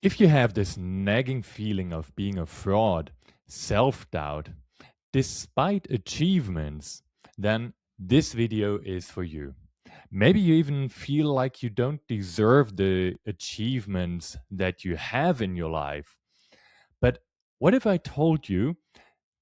If you have this nagging feeling of being a fraud, self-doubt, despite achievements, then this video is for you. Maybe you even feel like you don't deserve the achievements that you have in your life. But what if I told you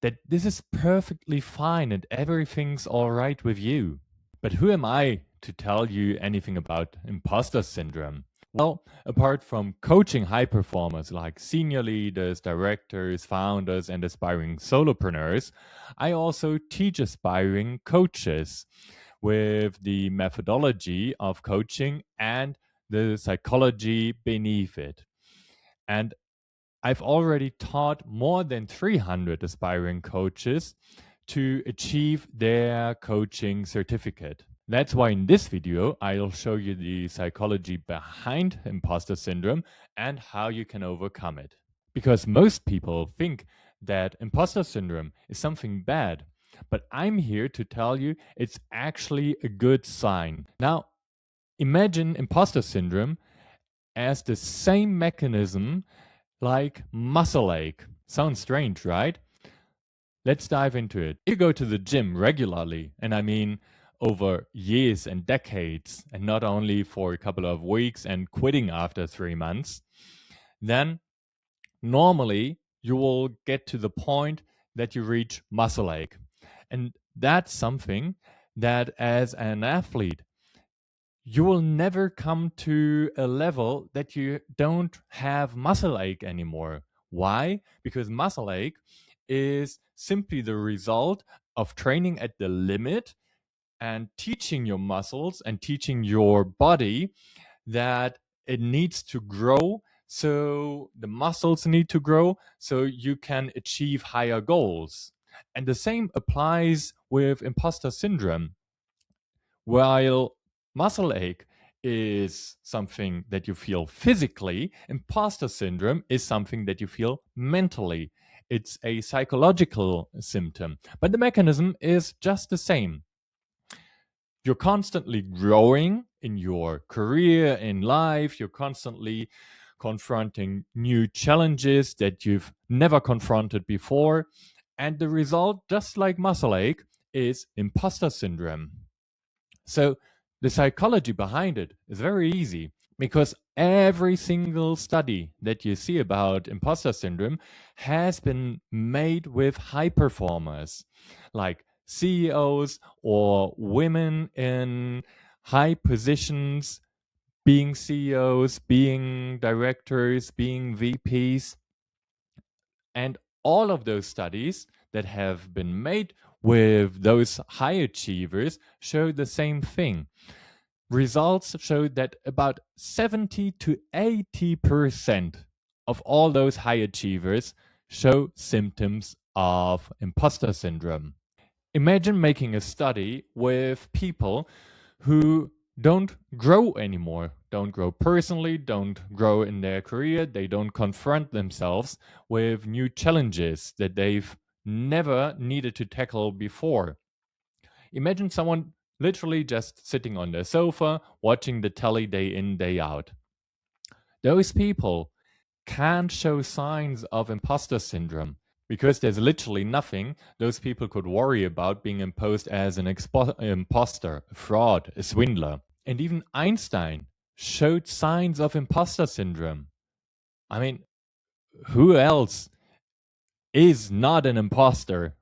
that this is perfectly fine and everything's all right with you? But who am I to tell you anything about imposter syndrome? Well, apart from coaching high performers like senior leaders, directors, founders, and aspiring solopreneurs, I also teach aspiring coaches with the methodology of coaching and the psychology beneath it. And I've already taught more than 300 aspiring coaches to achieve their coaching certificate. That's why in this video, I'll show you the psychology behind imposter syndrome and how you can overcome it. Because most people think that imposter syndrome is something bad, but I'm here to tell you it's actually a good sign. Now, imagine imposter syndrome as the same mechanism like muscle ache. Sounds strange, right? Let's dive into it. You go to the gym regularly, and I mean over years and decades, and not only for a couple of weeks and quitting after 3 months, then normally you will get to the point that you reach muscle ache. And that's something that as an athlete, you will never come to a level that you don't have muscle ache anymore. Why? Because muscle ache is simply the result of training at the limit and teaching your muscles and teaching your body that it needs to grow. So the muscles need to grow so you can achieve higher goals. And the same applies with imposter syndrome. While muscle ache is something that you feel physically, imposter syndrome is something that you feel mentally. It's a psychological symptom, but the mechanism is just the same. You're constantly growing in your career, in life, you're constantly confronting new challenges that you've never confronted before. And the result, just like muscle ache, is imposter syndrome. So the psychology behind it is very easy because every single study that you see about imposter syndrome has been made with high performers like CEOs or women in high positions, being CEOs, being directors, being VPs. And all of those studies that have been made with those high achievers show the same thing. Results show that about 70 to 80% of all those high achievers show symptoms of imposter syndrome. Imagine making a study with people who don't grow anymore, don't grow personally, don't grow in their career, they don't confront themselves with new challenges that they've never needed to tackle before. Imagine someone literally just sitting on their sofa, watching the telly day in, day out. Those people can't show signs of imposter syndrome because there's literally nothing those people could worry about being imposed as an imposter, a fraud, a swindler. And even Einstein showed signs of imposter syndrome. I mean, who else is not an imposter?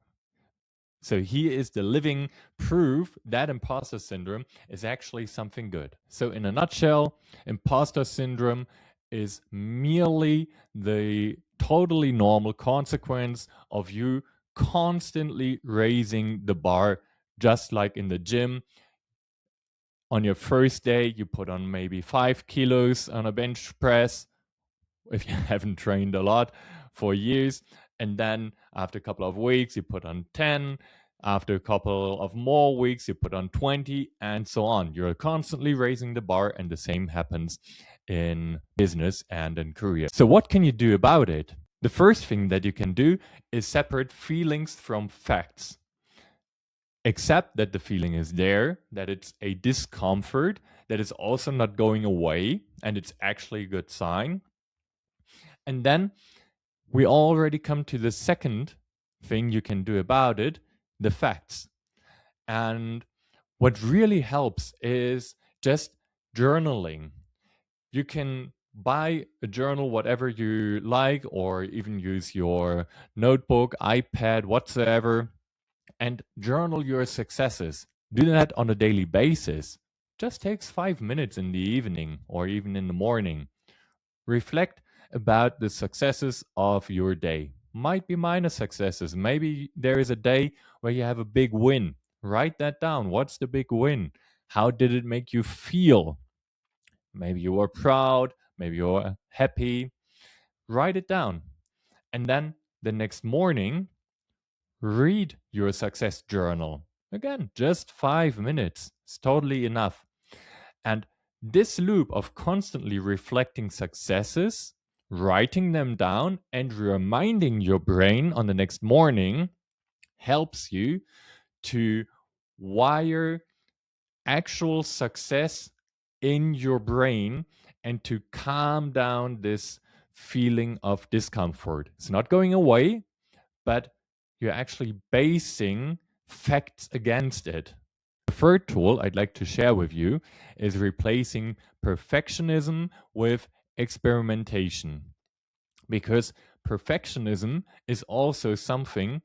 So he is the living proof that imposter syndrome is actually something good. So in a nutshell, imposter syndrome is merely the totally normal consequence of you constantly raising the bar, just like in the gym. On your first day, you put on maybe 5 kilos on a bench press if you haven't trained a lot for years. And then after a couple of weeks, you put on 10. After a couple of more weeks, you put on 20, and so on. You're constantly raising the bar, and the same happens in business and in career. So, what can you do about it? The first thing that you can do is separate feelings from facts. Accept that the feeling is there, that it's a discomfort, that is also not going away, and it's actually a good sign. And then we already come to the second thing you can do about it, the facts. And what really helps is just journaling. You can buy a journal, whatever you like, or even use your notebook, iPad, whatsoever, and journal your successes. Do that on a daily basis. Just takes 5 minutes in the evening or even in the morning. Reflect about the successes of your day. Might be minor successes. Maybe there is a day where you have a big win. Write that down. What's the big win? How did it make you feel? Maybe you were proud. Maybe you were happy. Write it down. And then the next morning, read your success journal. Again, just 5 minutes. It's totally enough. And this loop of constantly reflecting successes, writing them down, and reminding your brain on the next morning helps you to wire actual success in your brain and to calm down this feeling of discomfort. It's not going away, but you're actually basing facts against it. The third tool I'd like to share with you is replacing perfectionism with experimentation. Because perfectionism is also something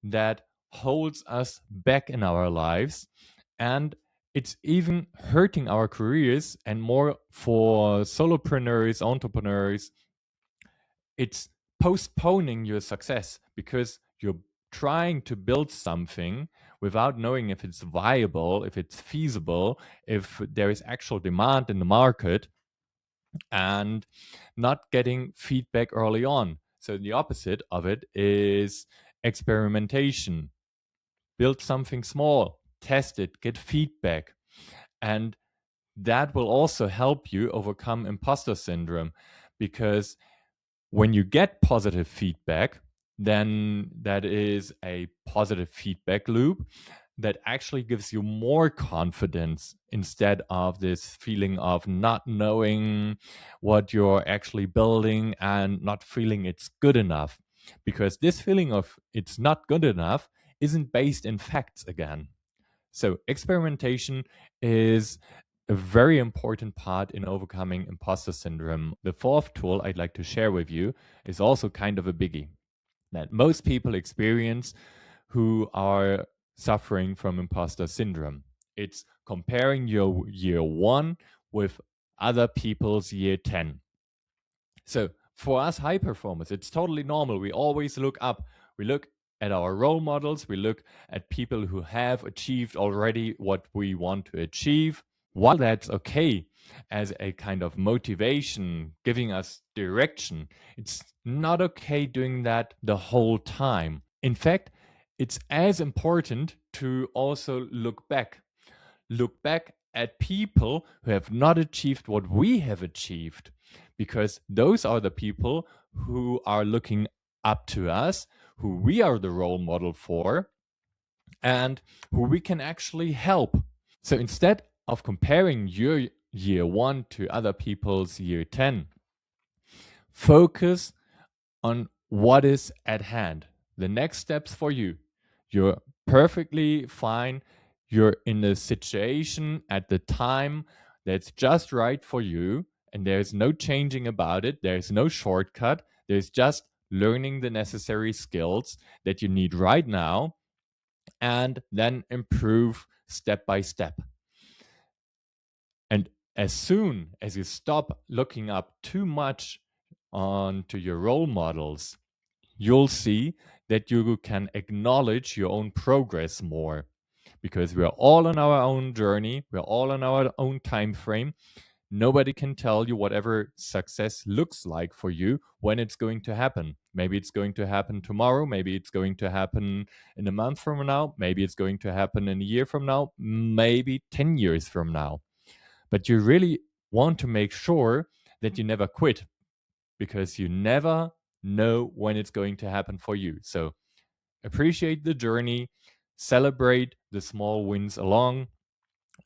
that holds us back in our lives, and it's even hurting our careers. And more for solopreneurs, entrepreneurs, it's postponing your success because you're trying to build something without knowing if it's viable, if it's feasible, if there is actual demand in the market, and not getting feedback early on. So the opposite of it is experimentation. Build something small, test it, get feedback. And that will also help you overcome imposter syndrome, because when you get positive feedback, then that is a positive feedback loop that actually gives you more confidence instead of this feeling of not knowing what you're actually building and not feeling it's good enough. Because this feeling of it's not good enough isn't based in facts again. So, experimentation is a very important part in overcoming imposter syndrome. The fourth tool I'd like to share with you is also kind of a biggie that most people experience who are suffering from imposter syndrome. It's comparing your year one with other people's year 10. So for us high performers, it's totally normal. We always look up. We look at our role models. We look at people who have achieved already what we want to achieve. While that's okay as a kind of motivation, giving us direction, it's not okay doing that the whole time. In fact, it's as important to also look back at people who have not achieved what we have achieved, because those are the people who are looking up to us, who we are the role model for, and who we can actually help. So instead of comparing your year one to other people's year 10, focus on what is at hand, the next steps for you. You're perfectly fine. You're in a situation at the time that's just right for you, and there's no changing about it. There's no shortcut. There's just learning the necessary skills that you need right now and then improve step by step. And as soon as you stop looking up too much onto your role models, you'll see that you can acknowledge your own progress more, because we're all on our own journey, we're all on our own time frame. Nobody can tell you whatever success looks like for you when it's going to happen. Maybe it's going to happen tomorrow, maybe it's going to happen in a month from now, maybe it's going to happen in a year from now, maybe 10 years from now. But you really want to make sure that you never quit, because you never know when it's going to happen for you. So appreciate the journey, celebrate the small wins along,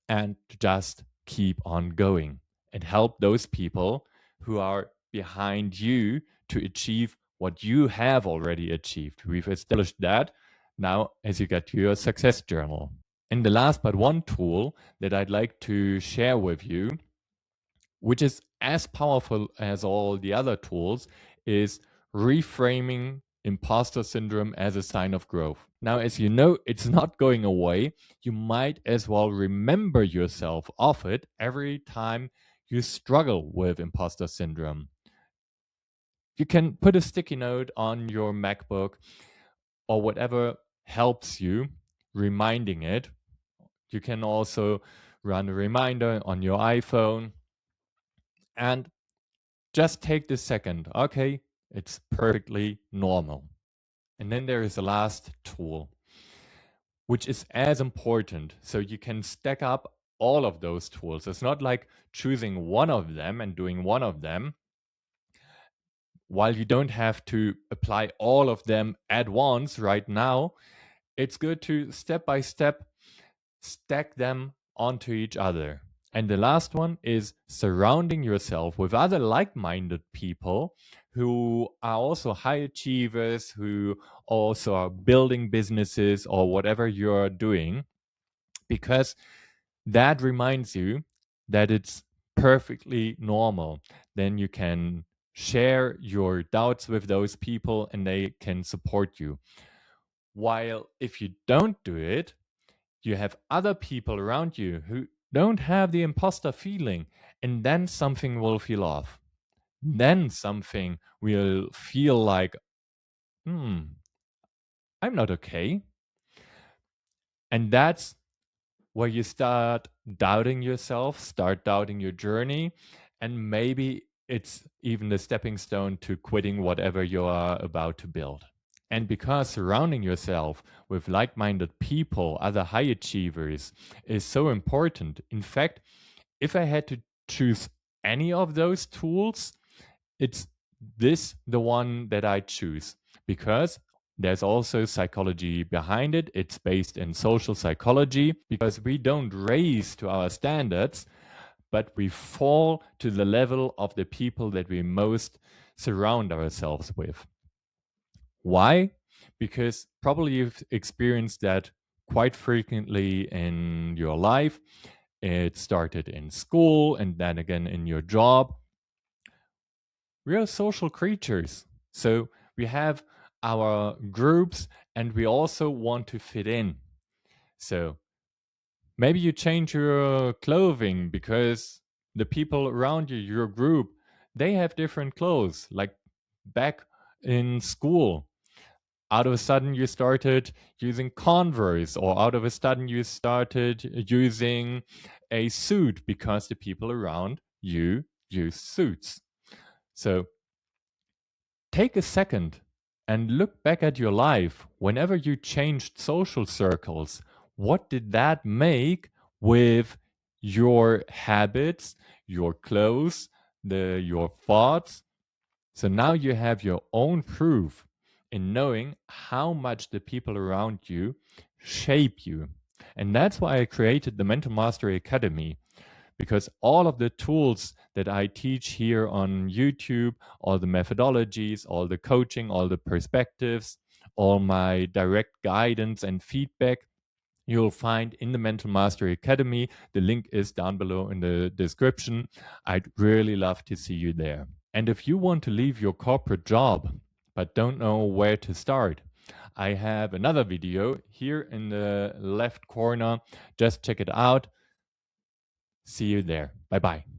and just keep on going and help those people who are behind you to achieve what you have already achieved. We've established that now as you get to your success journal. And the last but one tool that I'd like to share with you, which is as powerful as all the other tools, is reframing imposter syndrome as a sign of growth. Now, as you know, it's not going away. You might as well remember yourself of it every time you struggle with imposter syndrome. You can put a sticky note on your MacBook or whatever helps you, reminding it. You can also run a reminder on your iPhone and just take this second. Okay, it's perfectly normal. And then there is the last tool, which is as important. So you can stack up all of those tools. It's not like choosing one of them and doing one of them, while you don't have to apply all of them at once right now. It's good to step by step stack them onto each other. And the last one is surrounding yourself with other like minded people who are also high achievers, who also are building businesses or whatever you're doing, because that reminds you that it's perfectly normal. Then you can share your doubts with those people and they can support you. While if you don't do it, you have other people around you who don't have the imposter feeling, and then something will feel off. Then something will feel like, hmm, I'm not okay. And that's where you start doubting yourself, start doubting your journey, and maybe it's even the stepping stone to quitting whatever you are about to build. And because surrounding yourself with like minded people, other high achievers, is so important. In fact, if I had to choose any of those tools, it's this the one that I choose, because there's also psychology behind it. It's based in social psychology, because we don't raise to our standards, but we fall to the level of the people that we most surround ourselves with. Why? Because probably you've experienced that quite frequently in your life. It started in school and then again in your job. We are social creatures. So we have our groups and we also want to fit in. So maybe you change your clothing because the people around you, your group, they have different clothes. Like back in school, out of a sudden you started using Converse, or out of a sudden you started using a suit because the people around you use suits. So take a second and look back at your life. Whenever you changed social circles, what did that make with your habits, your clothes, your thoughts? So now you have your own proof in knowing how much the people around you shape you. And that's why I created the Mental Mastery Academy, because all of the tools that I teach here on YouTube, all the methodologies, all the coaching, all the perspectives, all my direct guidance and feedback, you'll find in the Mental Mastery Academy. The link is down below in the description. I'd really love to see you there. And if you want to leave your corporate job but don't know where to start, I have another video here in the left corner. Just check it out. See you there. Bye bye.